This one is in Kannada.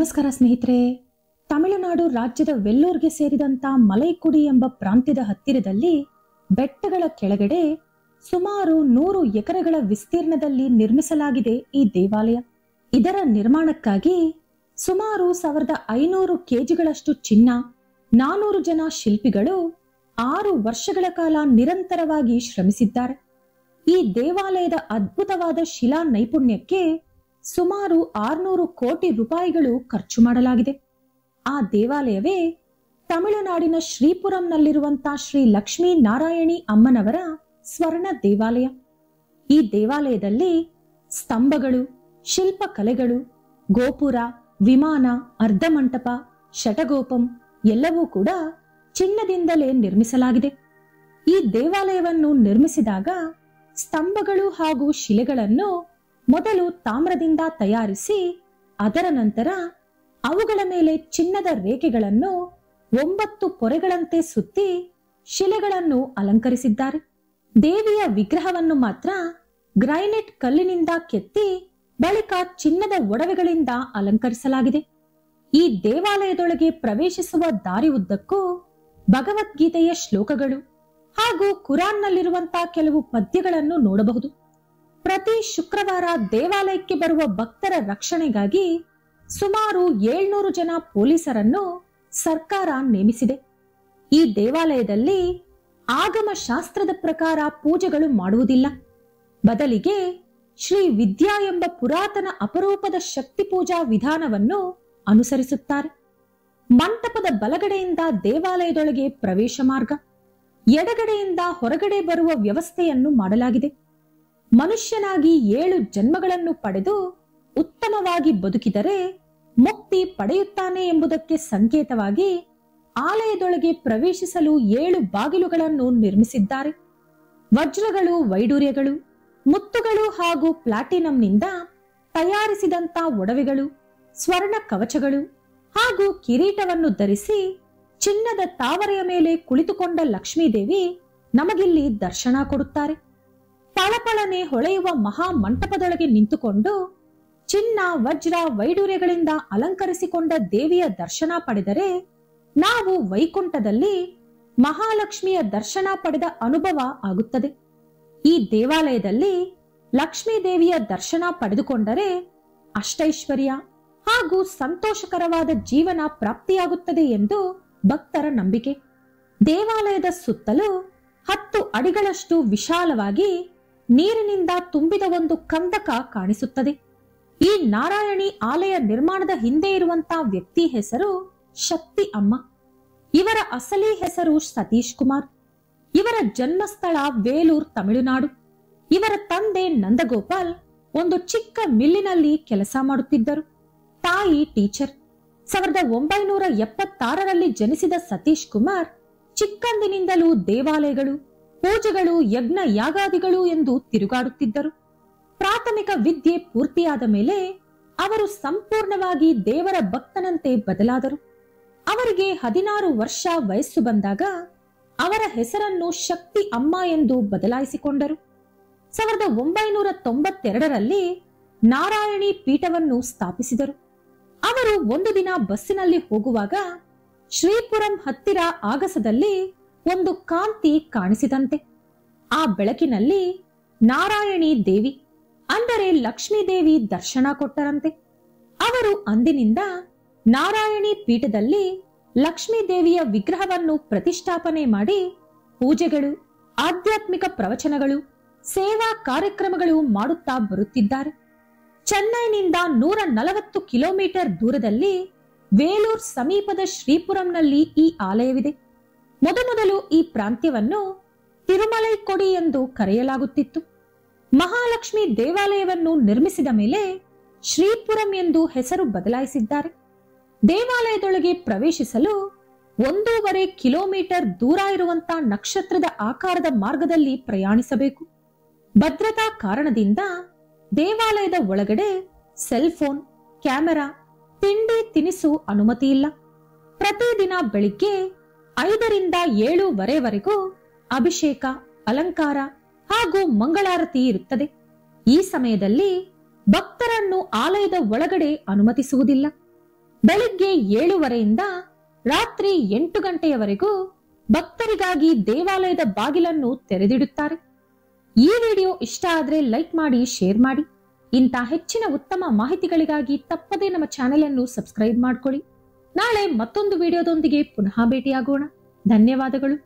ನಮಸ್ಕಾರ ಸ್ನೇಹಿತರೆ. ತಮಿಳುನಾಡು ರಾಜ್ಯದ ವೆಲ್ಲೂರ್ಗೆ ಸೇರಿದಂತ ಮಲೈಕುಡಿ ಎಂಬ ಪ್ರಾಂತ್ಯದ ಹತ್ತಿರದಲ್ಲಿ ಬೆಟ್ಟಗಳ ಕೆಳಗಡೆ ಸುಮಾರು 100 ಎಕರೆಗಳ ವಿಸ್ತೀರ್ಣದಲ್ಲಿ ನಿರ್ಮಿಸಲಾಗಿದೆ ಈ ದೇವಾಲಯ. ಇದರ ನಿರ್ಮಾಣಕ್ಕಾಗಿ ಸುಮಾರು 1500 ಕೆಜಿಗಳಷ್ಟು ಚಿನ್ನ, 400 ಜನ ಶಿಲ್ಪಿಗಳು 6 ವರ್ಷಗಳ ಕಾಲ ನಿರಂತರವಾಗಿ ಶ್ರಮಿಸಿದ್ದಾರೆ. ಈ ದೇವಾಲಯದ ಅದ್ಭುತವಾದ ಶಿಲಾ ನೈಪುಣ್ಯಕ್ಕೆ ಸುಮಾರು 600 ಕೋಟಿ ರೂಪಾಯಿಗಳು ಖರ್ಚು ಮಾಡಲಾಗಿದೆ. ಆ ದೇವಾಲಯವೇ ತಮಿಳುನಾಡಿನ ಶ್ರೀಪುರಂನಲ್ಲಿರುವಂತಹ ಶ್ರೀ ಲಕ್ಷ್ಮೀ ನಾರಾಯಣಿ ಅಮ್ಮನವರ ಸ್ವರ್ಣ ದೇವಾಲಯ. ಈ ದೇವಾಲಯದಲ್ಲಿ ಸ್ತಂಭಗಳು, ಶಿಲ್ಪಕಲೆಗಳು, ಗೋಪುರ, ವಿಮಾನ, ಅರ್ಧಮಂಟಪ, ಶಟಗೋಪಂ ಎಲ್ಲವೂ ಕೂಡ ಚಿನ್ನದಿಂದಲೇ ನಿರ್ಮಿಸಲಾಗಿದೆ. ಈ ದೇವಾಲಯವನ್ನು ನಿರ್ಮಿಸಿದಾಗ ಸ್ತಂಭಗಳು ಹಾಗೂ ಶಿಲೆಗಳನ್ನು ಮೊದಲು ತಾಮ್ರದಿಂದ ತಯಾರಿಸಿ ಅದರ ನಂತರ ಅವುಗಳ ಮೇಲೆ ಚಿನ್ನದ ರೇಖೆಗಳನ್ನು 9 ಪೊರೆಗಳಂತೆ ಸುತ್ತಿ ಶಿಲೆಗಳನ್ನು ಅಲಂಕರಿಸಿದ್ದಾರೆ. ದೇವಿಯ ವಿಗ್ರಹವನ್ನು ಮಾತ್ರ ಗ್ರೈನೆಟ್ ಕಲ್ಲಿನಿಂದ ಕೆತ್ತಿ ಬಳಿಕ ಚಿನ್ನದ ಒಡವೆಗಳಿಂದ ಅಲಂಕರಿಸಲಾಗಿದೆ. ಈ ದೇವಾಲಯದೊಳಗೆ ಪ್ರವೇಶಿಸುವ ದಾರಿ ಉದ್ದಕ್ಕೂ ಭಗವದ್ಗೀತೆಯ ಶ್ಲೋಕಗಳು ಹಾಗೂ ಕುರಾನ್ನಲ್ಲಿರುವಂತಹ ಕೆಲವು ಪದ್ಯಗಳನ್ನು ನೋಡಬಹುದು. ಪ್ರತಿ ಶುಕ್ರವಾರ ದೇವಾಲಯಕ್ಕೆ ಬರುವ ಭಕ್ತರ ರಕ್ಷಣೆಗಾಗಿ ಸುಮಾರು 700 ಜನ ಪೊಲೀಸರನ್ನು ಸರ್ಕಾರ ನೇಮಿಸಿದೆ. ಈ ದೇವಾಲಯದಲ್ಲಿ ಆಗಮ ಶಾಸ್ತ್ರದ ಪ್ರಕಾರ ಪೂಜೆಗಳು ಮಾಡುವುದಿಲ್ಲ. ಬದಲಿಗೆ ಶ್ರೀ ವಿದ್ಯಾ ಎಂಬ ಪುರಾತನ ಅಪರೂಪದ ಶಕ್ತಿ ಪೂಜಾ ವಿಧಾನವನ್ನು ಅನುಸರಿಸುತ್ತಾರೆ. ಮಂಟಪದ ಬಲಗಡೆಯಿಂದ ದೇವಾಲಯದೊಳಗೆ ಪ್ರವೇಶ ಮಾರ್ಗ, ಎಡಗಡೆಯಿಂದ ಹೊರಗಡೆ ಬರುವ ವ್ಯವಸ್ಥೆಯನ್ನು ಮಾಡಲಾಗಿದೆ. ಮನುಷ್ಯನಾಗಿ 7 ಜನ್ಮಗಳನ್ನು ಪಡೆದು ಉತ್ತಮವಾಗಿ ಬದುಕಿದರೆ ಮುಕ್ತಿ ಪಡೆಯುತ್ತಾನೆ ಎಂಬುದಕ್ಕೆ ಸಂಕೇತವಾಗಿ ಆಲಯದೊಳಗೆ ಪ್ರವೇಶಿಸಲು 7 ಬಾಗಿಲುಗಳನ್ನು ನಿರ್ಮಿಸಿದ್ದಾರೆ. ವಜ್ರಗಳು, ವೈಡೂರ್ಯಗಳು, ಮುತ್ತುಗಳು ಹಾಗೂ ಪ್ಲಾಟಿನಂನಿಂದ ತಯಾರಿಸಿದಂತ ಒಡವೆಗಳು, ಸ್ವರ್ಣ ಕವಚಗಳು ಹಾಗೂ ಕಿರೀಟವನ್ನು ಧರಿಸಿ ಚಿನ್ನದ ತಾವರೆಯ ಮೇಲೆ ಕುಳಿತುಕೊಂಡ ಲಕ್ಷ್ಮೀದೇವಿ ನಮಗಿಲ್ಲಿ ದರ್ಶನ ಕೊಡುತ್ತಾರೆ. ಪಳಪಳನೆ ಹೊಳೆಯುವ ಮಹಾ ಮಂಟಪದೊಳಗೆ ನಿಂತುಕೊಂಡು ಚಿನ್ನ, ವಜ್ರ, ವೈಡೂರ್ಯಗಳಿಂದ ಅಲಂಕರಿಸಿಕೊಂಡ ದೇವಿಯ ದರ್ಶನ ಪಡೆದರೆ ನಾವು ವೈಕುಂಠದಲ್ಲಿ ಮಹಾಲಕ್ಷ್ಮಿಯ ದರ್ಶನ ಪಡೆದ ಅನುಭವ ಆಗುತ್ತದೆ. ಈ ದೇವಾಲಯದಲ್ಲಿ ಲಕ್ಷ್ಮೀ ದೇವಿಯ ದರ್ಶನ ಪಡೆದುಕೊಂಡರೆ ಅಷ್ಟೈಶ್ವರ್ಯ ಹಾಗೂ ಸಂತೋಷಕರವಾದ ಜೀವನ ಪ್ರಾಪ್ತಿಯಾಗುತ್ತದೆ ಎಂದು ಭಕ್ತರ ನಂಬಿಕೆ. ದೇವಾಲಯದ ಸುತ್ತಲೂ 10 ಅಡಿಗಳಷ್ಟು ವಿಶಾಲವಾಗಿ ನೀರಿನಿಂದ ತುಂಬಿದ ಒಂದು ಕಂದಕ ಕಾಣಿಸುತ್ತದೆ. ಈ ನಾರಾಯಣಿ ಆಲಯ ನಿರ್ಮಾಣದ ಹಿಂದೆ ಇರುವಂತಹ ವ್ಯಕ್ತಿ ಹೆಸರು ಶಕ್ತಿ ಅಮ್ಮ. ಇವರ ಅಸಲಿ ಹೆಸರು ಸತೀಶ್ ಕುಮಾರ್. ಇವರ ಜನ್ಮಸ್ಥಳ ವೇಲೂರ್, ತಮಿಳುನಾಡು. ಇವರ ತಂದೆ ನಂದಗೋಪಾಲ್ ಒಂದು ಚಿಕ್ಕ ಮಿಲ್ಲಿನಲ್ಲಿ ಕೆಲಸ ಮಾಡುತ್ತಿದ್ದರು. ತಾಯಿ ಟೀಚರ್. 1976ರಲ್ಲಿ ಜನಿಸಿದ ಸತೀಶ್ ಕುಮಾರ್ ಚಿಕ್ಕಂದಿನಿಂದಲೂ ದೇವಾಲಯಗಳು, ಪೂಜೆಗಳು, ಯಜ್ಞ ಯಾಗಾದಿಗಳು ಎಂದು ತಿರುಗಾಡುತ್ತಿದ್ದರು. ಪ್ರಾಥಮಿಕ ವಿದ್ಯೆ ಪೂರ್ತಿಯಾದ ಮೇಲೆ ಅವರು ಸಂಪೂರ್ಣವಾಗಿ ದೇವರ ಭಕ್ತನಂತೆ ಬದಲಾದರು. ಅವರಿಗೆ 16 ವರ್ಷ ವಯಸ್ಸು ಬಂದಾಗ ಅವರ ಹೆಸರನ್ನು ಶಕ್ತಿ ಅಮ್ಮ ಎಂದು ಬದಲಾಯಿಸಿಕೊಂಡರು. 1992ರಲ್ಲಿ ನಾರಾಯಣಿ ಪೀಠವನ್ನು ಸ್ಥಾಪಿಸಿದರು. ಅವರು ಒಂದು ದಿನ ಬಸ್ಸಿನಲ್ಲಿ ಹೋಗುವಾಗ ಶ್ರೀಪುರಂ ಹತ್ತಿರ ಆಗಸದಲ್ಲಿ ಒಂದು ಕಾಂತಿ ಕಾಣಿಸಿದಂತೆ. ಆ ಬೆಳಕಿನಲ್ಲಿ ನಾರಾಯಣಿ ದೇವಿ ಅಂದರೆ ಲಕ್ಷ್ಮೀದೇವಿ ದರ್ಶನ ಕೊಟ್ಟರಂತೆ. ಅವರು ಅಂದಿನಿಂದ ನಾರಾಯಣಿ ಪೀಠದಲ್ಲಿ ಲಕ್ಷ್ಮೀದೇವಿಯ ವಿಗ್ರಹವನ್ನು ಪ್ರತಿಷ್ಠಾಪನೆ ಮಾಡಿ ಪೂಜೆಗಳು, ಆಧ್ಯಾತ್ಮಿಕ ಪ್ರವಚನಗಳು, ಸೇವಾ ಕಾರ್ಯಕ್ರಮಗಳು ಮಾಡುತ್ತಾ ಬರುತ್ತಿದ್ದಾರೆ. ಚೆನ್ನೈನಿಂದ 140 ಕಿಲೋಮೀಟರ್ ದೂರದಲ್ಲಿ ವೇಲೂರ್ ಸಮೀಪದ ಶ್ರೀಪುರಂನಲ್ಲಿ ಈ ಆಲಯವಿದೆ. ಮೊದಮೊದಲು ಈ ಪ್ರಾಂತ್ಯವನ್ನು ತಿರುಮಲೈಕೊಡಿ ಎಂದು ಕರೆಯಲಾಗುತ್ತಿತ್ತು. ಮಹಾಲಕ್ಷ್ಮಿ ದೇವಾಲಯವನ್ನು ನಿರ್ಮಿಸಿದ ಮೇಲೆ ಶ್ರೀಪುರಂ ಎಂದು ಹೆಸರು ಬದಲಾಯಿಸಿದ್ದಾರೆ. ದೇವಾಲಯದೊಳಗೆ ಪ್ರವೇಶಿಸಲು 1.5 ಕಿಲೋಮೀಟರ್ ದೂರ ಇರುವಂತಹ ನಕ್ಷತ್ರದ ಆಕಾರದ ಮಾರ್ಗದಲ್ಲಿ ಪ್ರಯಾಣಿಸಬೇಕು. ಭದ್ರತಾ ಕಾರಣದಿಂದ ದೇವಾಲಯದ ಒಳಗಡೆ ಸೆಲ್ ಫೋನ್, ಕ್ಯಾಮೆರಾ, ತಿಂಡಿ ತಿನಿಸು ಅನುಮತಿ ಇಲ್ಲ. ಪ್ರತಿದಿನ ಬೆಳಿಗ್ಗೆ 5ರಿಂದ 7:30ವರೆಗೂ ಅಭಿಷೇಕ, ಅಲಂಕಾರ ಹಾಗೂ ಮಂಗಳಾರತಿ ಇರುತ್ತದೆ. ಈ ಸಮಯದಲ್ಲಿ ಭಕ್ತರನ್ನು ಆಲಯದ ಒಳಗಡೆ ಅನುಮತಿಸುವುದಿಲ್ಲ. ಬೆಳಿಗ್ಗೆ 7:30ಯಿಂದ ರಾತ್ರಿ 8 ಗಂಟೆಯವರೆಗೂ ಭಕ್ತರಿಗಾಗಿ ದೇವಾಲಯದ ಬಾಗಿಲನ್ನು ತೆರೆದಿಡುತ್ತಾರೆ. ಈ ವಿಡಿಯೋ ಇಷ್ಟ ಆದ್ರೆ ಲೈಕ್ ಮಾಡಿ, ಶೇರ್ ಮಾಡಿ. ಇಂಥ ಹೆಚ್ಚಿನ ಉತ್ತಮ ಮಾಹಿತಿಗಳಿಗಾಗಿ ತಪ್ಪದೇ ನಮ್ಮ ಚಾನೆಲ್ ಅನ್ನು ಸಬ್ಸ್ಕ್ರೈಬ್ ಮಾಡ್ಕೊಳ್ಳಿ. ನಾಳೆ ಮತ್ತೊಂದು ವಿಡಿಯೋದೊಂದಿಗೆ ಪುನಃ ಭೇಟಿಯಾಗೋಣ. ಧನ್ಯವಾದಗಳು.